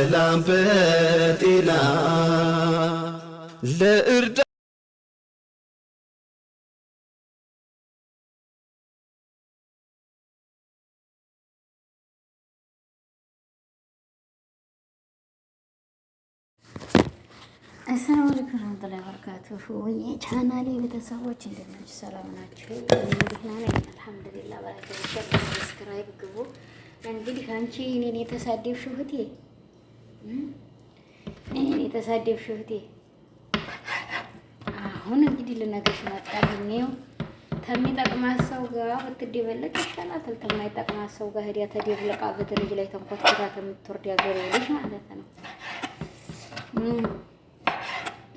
በሰላም በጤና ለእርዳ አሰላሙ አለይኩም ወራህመቱላሂ ወበረካቱሁ። የቻናሌ ቤተሰቦች እንደምን ናችሁ? ሰላም ናችሁ? ደህና ነኝ አልሐምዱሊላህ። ሰብስክራይብ ግቡ። እንግዲህ አንቺ እኔን የተሳደብሽው እህቴ አሁን እንግዲህ ልነግርሽ መጣሁ። ከሚጠቅማት ሰው ጋር ብትደበለቅ ይሻላታል። ከማይጠቅማት ሰው ጋር ሄዳ ተደብለቃ በደረጃ ላይ ተንኮትኩታ ከምትወርድ ያገሬ ልጅ ማለት ነው።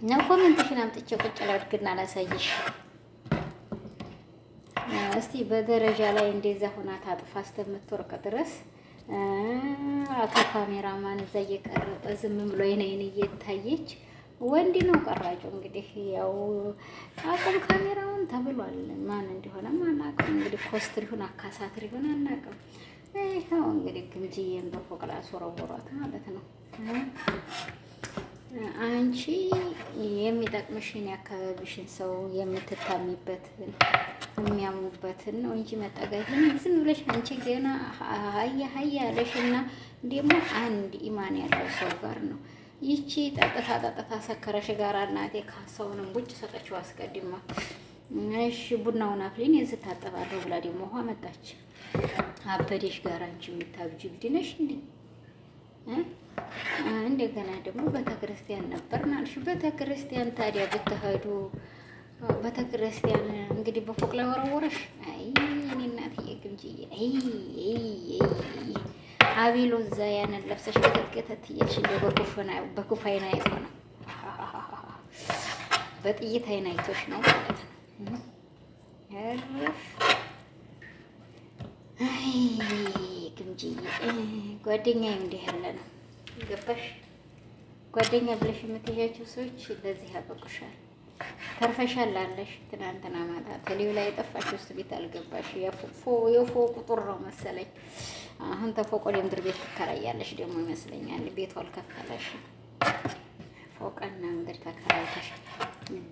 ነው ኮሜንትሽን አምጥቼ ቁጭ ላድርግና ላሳይሽ። እስቲ በደረጃ ላይ እንደዛ ሆና ታጥፋ እስከምትወርቅ ድረስ አቶ ካሜራማን እዛ እየቀረጠ ዝም ብሎ አይኔን እየታየች ወንድ ነው ቀራጩ። እንግዲህ ያው አቁም ካሜራውን ተብሏል። ማን እንደሆነ አናውቅም። እንግዲህ ኮስትር ይሁን አካሳትር ይሁን አናውቅም። ይኸው እንግዲህ ግምጂዬን በፎቅ ላይ አስወረወሯት ማለት ነው። አንቺ የሚጠቅምሽን የአካባቢሽን ሰው የምትታሚበትን የሚያሙበትን ነው እንጂ መጠጋትን ዝም ብለሽ አንቺ ገና ሀያ ያለሽና ደግሞ አንድ ኢማን ያለው ሰው ጋር ነው። ይቺ ጠጥታ ሰከረሽ ጋር እናቴ ካሳውንም ቡጭ ሰጠችው አስቀድማ። እሺ ቡናውን አፍሊን የዚህ ታጠባለሁ ብላ ደግሞ ውሃ መጣች። አበዴሽ ጋር አንቺ የምታብጂ ብድነሽ እንዴ? እንደገና ደግሞ ቤተክርስቲያን ነበርን አልሽ። ቤተክርስቲያን ታዲያ ብትሄዱ ቤተክርስቲያን እንግዲህ በፎቅ ላይ ወረወረሽ። አይ እኔ እናትዬ ግምጂዬ፣ አቤሎ እዛ ያንን ለብሰሽ ገተት እያልሽ እንደው በክፉ አይን አይቶ ነው፣ በጥይት አይን አይቶሽ ነው ማለት ነው። አይ ግምጂዬ፣ ጓደኛዬ እንዲህ ያለ ነው። ገባሽ? ጓደኛ ብለሽ የምትያቸው ሰዎች ለዚህ ያበቁሻል። ተርፈሻል አለሽ። ትናንትና ማታ ተሊው ላይ የጠፋሽ ውስጥ ቤት አልገባሽ። የፎቁ ቁጥር ነው መሰለኝ። አሁን ተፎቅ ወደ ምድር ቤት ትከራያለሽ ደግሞ ይመስለኛል። ቤቱ አልከፈለሽ። ፎቅና ምድር ተከራይተሽ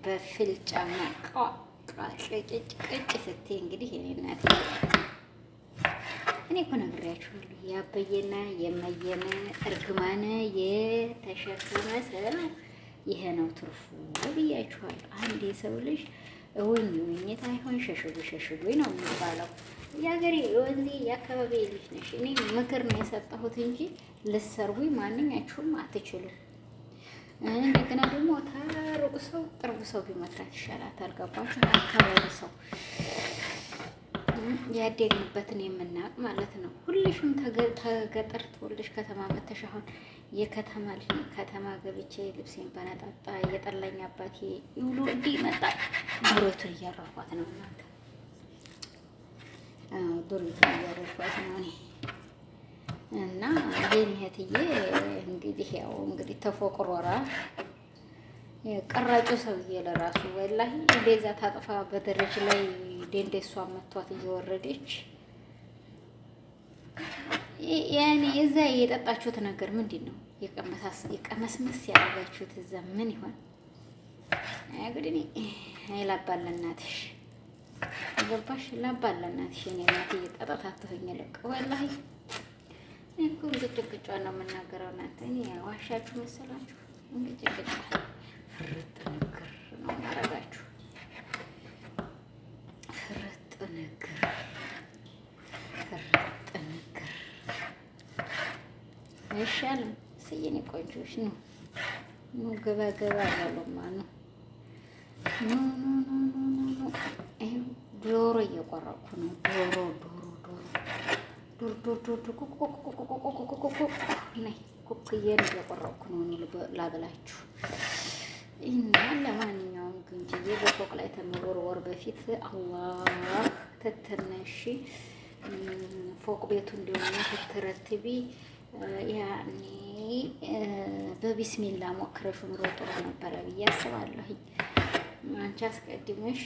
በፍልጫማ ቅጭ ስትይ እንግዲህ የኔ እናት እኔ እኮ ነግሬያችኋለሁ። የአበየና የመየነ እርግማን የተሸከመ ሰው ይሄ ነው ትርፉ ብያችኋለሁ። አንድ የሰው ልጅ ውኝት አይሆን ሸሽጉኝ ነው የሚባለው። የሀገሬ ወንዜ የአካባቢ ልጅ ነሽ። እኔ ምክር ነው የሰጠሁት እንጂ ልሰርቡኝ ማንኛችሁም አትችሉም። እንደገና ደግሞ ታሩቅ ሰው ቅርብ ሰው ቢመታት ይሻላታል። ገባችሁ? አካባቢ ሰው ያደግንበትን የምናውቅ ማለት ነው። ሁልሽም ተገጠር ተወልደሽ ከተማ መተሽ አሁን የከተማ ልጅ ከተማ ገብቼ ልብሴን በነጣጣ የጠላኝ አባቴ ይውሉ እንዲህ ይመጣል። ዶሮቱን እያረፏት ነው እናንተ። ዶሮቱን እያረፏት ነው እኔ እና የኔ እህትዬ እንግዲህ ያው እንግዲህ ተፎቅሮራ ቀራጩ ሰውዬ ለራሱ ወላሂ እንደዛ ታጥፋ በደረጃ ላይ ደንደሷ መቷት እየወረደች ያኔ እዛ የጠጣችሁት ነገር ምንድን ነው? የቀመስመስ ያደረጋችሁት እዛ ምን ይሆን? እንግዲህ ላባለናትሽ ገባሽ? ላባለናትሽ የኔ እናት እየጠጣታትሁኝ ልቅ ወላሂ እኮ እንግጭግጫ ነው የምናገረው። እናንተ እኔ ዋሻችሁ መሰላችሁ? እንግጭግጫ ፍርጥ ንግር ነው ማረጋችሁ። ፍርጥ ንግር አይሻልም? ስየኔ ቆንጆች ነው ገባ ያለማ ነው። ዶሮ እየቆረኩ ነው። ኩክዬን እየቆረኩ ነው ላበላችሁ እና ለማንኛውም ግንጅዬ በፎቅ ላይ ተመወርወር በፊት አላህ ትትነሺ ፎቅ ቤቱ እንደሆነ ትትረትቢ ያኔ በቢስሚላ ሞክረሽ ኑሮ ጥሩ ነበረ ብዬ አስባለሁ። አንቺ አስቀድመሽ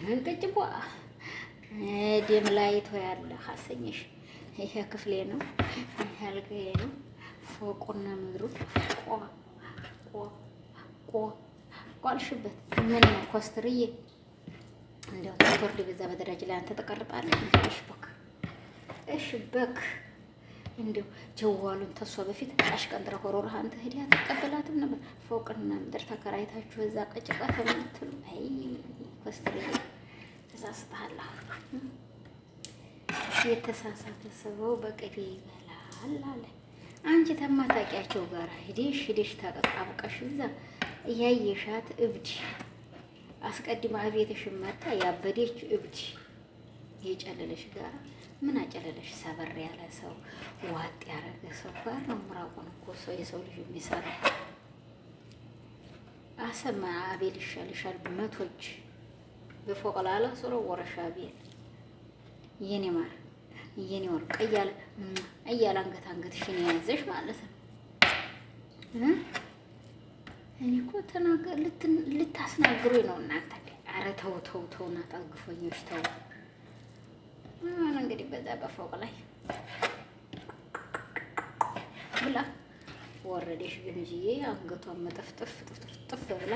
እንቅጭቧ ደም ላይ ያለ ሀሰኝሽ ይሄ ክፍሌ ነው፣ ይሄ አልጋዬ ነው፣ ፎቁና ምድሩ ቋልሽበት። ምን ነው ኮስትርዬ እንደው ተወርድ በዛ በደረጃ ላይ አንተ ተቀርጣለህ። እሺ በክ እንደው ጀዋሉን ተሷ በፊት አሽቀንጥረ ሆሮራ አንተ ሄዲያ ተቀበላትም ነበር። ፎቅና ምድር ተከራይታችሁ እዛ ቀጭቃ ተምትሉ አይ ኮስትርዬ ተሳስተሃል። የተሳሳተ ሰው በቅቤ ይበላል አለ። አንቺ ተማታቂያቸው ጋር ሂደሽ ታጠቃብቀሽ እዛ እያየሻት እብድ አስቀድማ ቤትሽ መታ ያበደች እብድ የጨለለሽ ጋር ምን አጨለለሽ? ሰበር ያለ ሰው ዋጥ ያረገ ሰው ጋር ነው ምራቁን እኮ ሰው የሰው ልጅ የሚሰራ አሰማ አቤል ይሻልሻል መቶች በፎቅ ላለ ስሮ ወረሻ ቤት የኔ ማር የኔ ወርቅ እያለ አንገትሽን የያዘሽ ማለት ነው። እኔ እኮ ተናገር ልታስናግሩኝ ነው እናንተ። ኧረ ተው ናት አግፎኞች ተው። እንግዲህ በዛ በፎቅ ላይ ብላ ወረደሽ ግንጅዬ አንገቷን መጠፍጥፍ ብላ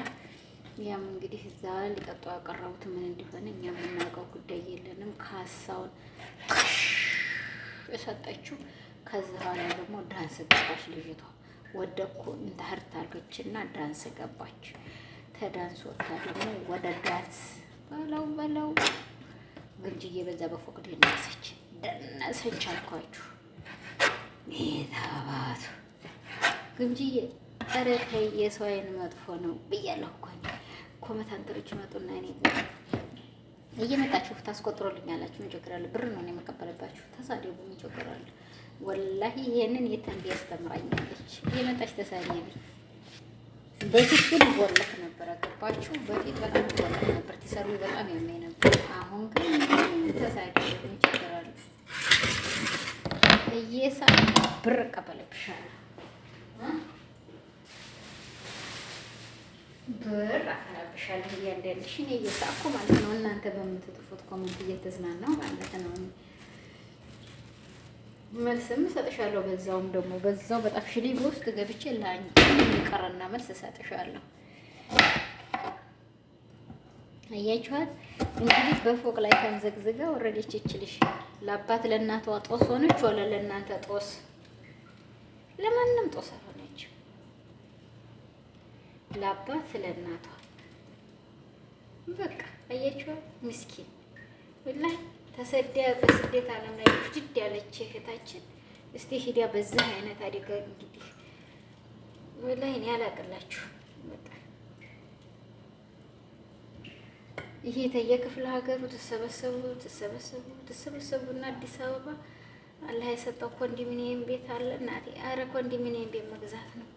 ያም እንግዲህ እዛ ሊጠጡ ያቀረቡት ምን እንዲሆነ እኛ የምናውቀው ጉዳይ የለንም። ካሳውን የሰጠችው ከዛ በኋላ ደግሞ ዳንስ ገባች ልጅቷ። ወደኩ እንዳህር ታርገችና ዳንስ ገባች። ተዳንስ ወጣ ደግሞ ወደ ዳንስ በለው ግንጅዬ በዛ በፎቅ ደነሰች አልኳችሁ። ታባቱ ግንጅዬ ኧረ ተይ የሰው አይን መጥፎ ነው ብያለሁ እኮ ኮመንታተሮች መጡና እኔ እየመጣችሁ ታስቆጥሮልኛላችሁ። ምን ችግር አለ? ብር ነው የምቀበልባችሁ። ተሳደቡ፣ ምን ችግር አለ? ወላሂ ይሄንን የተንቢ ያስተምራኛለች። እየመጣች ተሳደቢ። በፊት ግን ቦለክ ነበር አገባችሁ። በፊት በጣም ቦለክ ነበር ትሰሩ በጣም ያመኝ ነበር። አሁን ግን ተሳደቢ፣ ምን ችግር አለ? እየሳ ብር እቀበልብሻለሁ። ብር አካባቢሻለሁ እያንዳንድሽ እኔ እየሳቅኩ ማለት ነው። እናንተ በምትጥፉት ኮመንት እየተዝናናው ማለት ነው። መልስም እሰጥሻለሁ። በዛውም ደግሞ በዛው በጣፍሽ ሊብ ውስጥ ገብቼ ለአንቺ የሚቀረና መልስ እሰጥሻለሁ። አያችኋት እንግዲህ በፎቅ ላይ ተንዘግዝጋ ወረደች። ይችልሽ ለአባት ለእናቷ ጦስ ሆነች፣ ወለ ለእናንተ ጦስ፣ ለማንም ጦስ ሆነች። ለአባት ለእናቷ በቃ አያችኋት ምስኪን ወላሂ ተሰደያ በስደት ዓለም ላይ ፍጅድ ያለች እህታችን እስቲ ሂዳ በዚህ አይነት አደጋ እንግዲህ ወላሂ እኔ አላቅላችሁ። በቃ ይሄ ተየክፍለ ሀገሩ ተሰበሰቡና አዲስ አበባ አላህ የሰጠው ኮንዶሚኒየም ቤት አለ እናቴ። አረ ኮንዶሚኒየም ቤት መግዛት ነው፣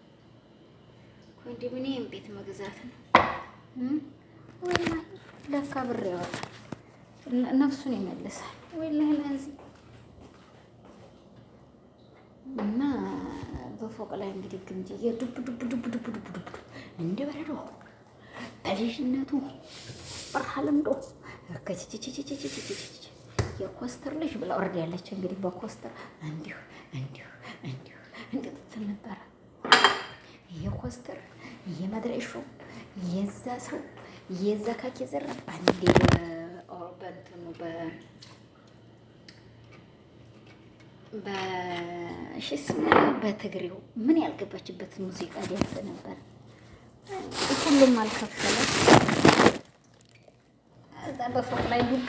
ኮንዶሚኒየም ቤት መግዛት ነው። ወላሂ ለካ ብር ያወጣል፣ ነፍሱን ይመልሳል። ወላሂ ለዚህ እና በፎቅ ላይ እንግዲህ ግንጅዬ ዱብ እንደ በረዶ በልጅነቱ በረሃ ለምዶ የኮስተር ልጅ ብላ ወርድ ያለች እንግዲህ በኮስተር እንዲሁ እንድትል ነበረ። የኮስተር የመድረሹ የዛ ሰው የዛ ካኪ ዘረፍ አንዴ በእንትኑ በሽስም በትግሬው ምን ያልገባችበት ሙዚቃ ዲያንስ ነበር። ሁሉም አልከፈለ እዛ በፎቅ ላይ ዱብ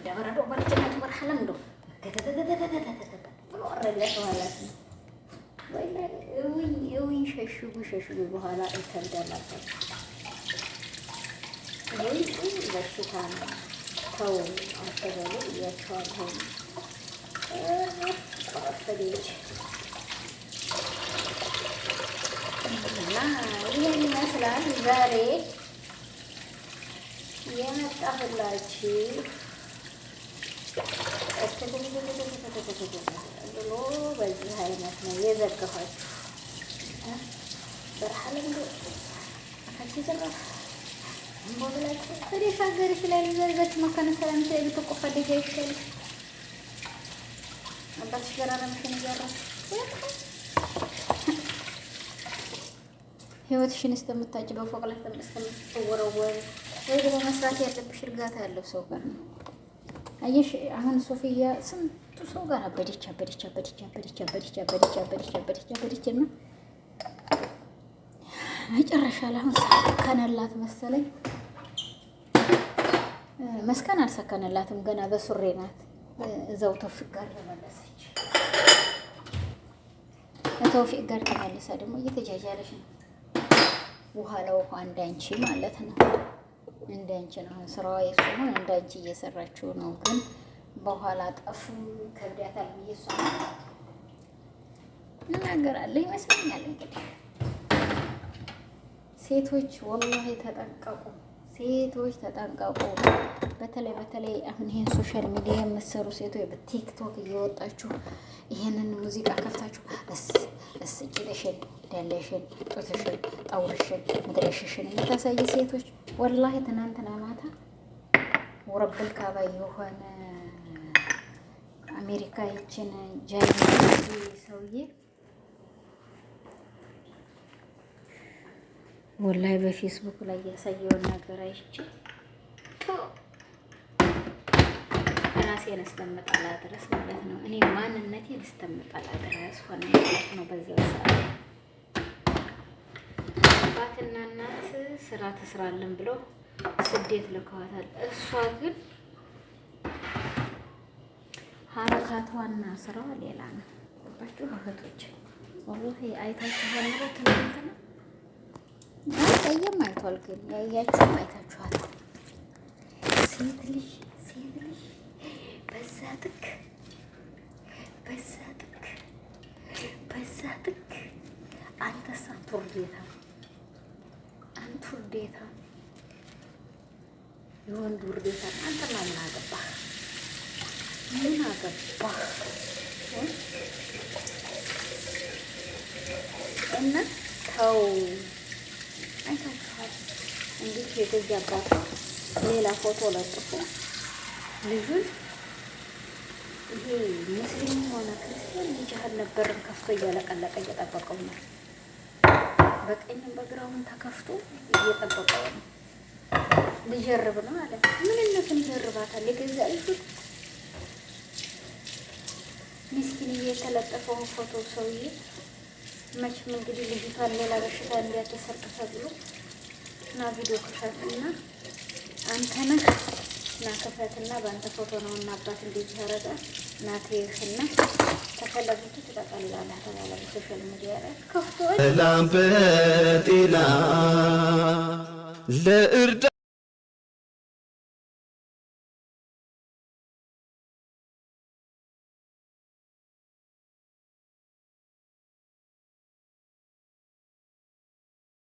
እንደበረዶ በልጅነቱ በረሃ ለምዶ ብሎ ወረደች ማለት ነው። ወይ ሸሽጉ በኋላ ይከብዳላቸው። ወይ በሽታ ነው። ተው አትበሉ እያቸዋለሁ። ቆረፈዴች እና ይህን ይመስላል ዛሬ የመጣሁላችሁ ብሎ በዚህ አይነት ነው የዘገኋችሁ። በረሃ ለምዶ አካች ዘረፍ እንቦብላችሁ ትንሽ ሀገርሽ ላይ ልዘርጋችሁ መካነ ሰላም ላይ ብትቆፋ ደጋ ይሻልሽ። አባትሽ ገራረምሽን እያረፍ ህይወትሽን እስከምታጭ በፎቅ ላይ እስከምትወረወር ወይ ደግሞ መስራት ያለብሽ እርጋታ ያለው ሰው ጋር ነው። አየሽ አሁን ሶፊያ ስንቱ ሰው ጋር አበደች እና መጨረሻ ላይ አሁን ሰከነላት መሰለኝ። መስከን አልሰከነላትም ገና በሱሬ ናት። እዛው ተውፊቅ ጋር ተመለሰች። ተውፊቅ ጋር ተመለሰ ደግሞ እየተጃጃለች ነው። ውሃ ለውሃ እንዳንቺ ማለት ነው። እንዳንቺ ነው አሁን ስራዋ የሱ ነው። እንዳንቺ እየሰራችው ነው። ግን በኋላ ጠፉ ከብዳታል ብዬ እሷ እናገራለሁ ይመስለኛል። እንግዲህ ሴቶች ወላሂ ተጠንቀቁ፣ ሴቶች ተጠንቀቁ። በተለይ አሁን ይሄን ሶሻል ሚዲያ የምትሰሩ ሴቶች በቲክቶክ እየወጣችሁ ይሄንን ሙዚቃ ከፍታችሁ ቂጥሽን፣ ዳለሽን፣ ጡትሽን፣ ጠውርሽን፣ ምድረሽሽን የምታሳይ ሴቶች ወላሂ ትናንትና ማታ ወረብል ካባ የሆነ አሜሪካ ይችን ጃይ ሰውዬ ወላሂ በፌስቡክ ላይ ያሳየውን ነገር አይቼ ራሴን እስከምጠላ ድረስ ማለት ነው። እኔ ማንነቴን እስከምጠላ ድረስ ሆነ ማለት ነው። በዛ ሰዓት አባትና እናት ስራ ትስራለን ብለው ስደት ልከዋታል። እሷ ግን ሀረካቷና ስራዋ ሌላ ነው። ገባችሁ እህቶች? ወላሂ አይታችሁ ሆነ ትናንትና ቀየም አይቷል። ግን ያያችሁም አይታችኋል። ሴት ልጅ በዛ ጥቅ አንተስ አንተ ውርዴታ የወንድ ውርዴታ አንተማ ምን አገባህ? እና ተው አይታችኋል። እንዴት የገዛ አባቷ ሌላ ፎቶ ለጥፎ ልጁን ይሄ ሙስሊም ሆነ ክርስቲያን ልጅ አልነበረም ከፍቶ እያለቀለቀ እየጠበቀው ነው። በቀኝም በግራውን ተከፍቶ እየጠበቀው ነው። ሊጀርብ ነው አለ። ምንነቱን ይጀርባታል? የገዛ ልጁን ምስኪን የተለጠፈው ፎቶ ሰውዬ መቼም እንግዲህ ልጅቷን ሌላ በሽታ እንዲያተሰርቅ ተብሎ እና ቪዲዮ ክፈትና አንተ ነህ እና ክፈትና በአንተ ፎቶ ነው እና አባት እንደዚህ ያረጋ ናቴሽና ተፈለጉት ትጠቀልላለህ ተባለ በሶሻል ሚዲያ ላይ ከፍቶ ላምበጤላ ለእርዳ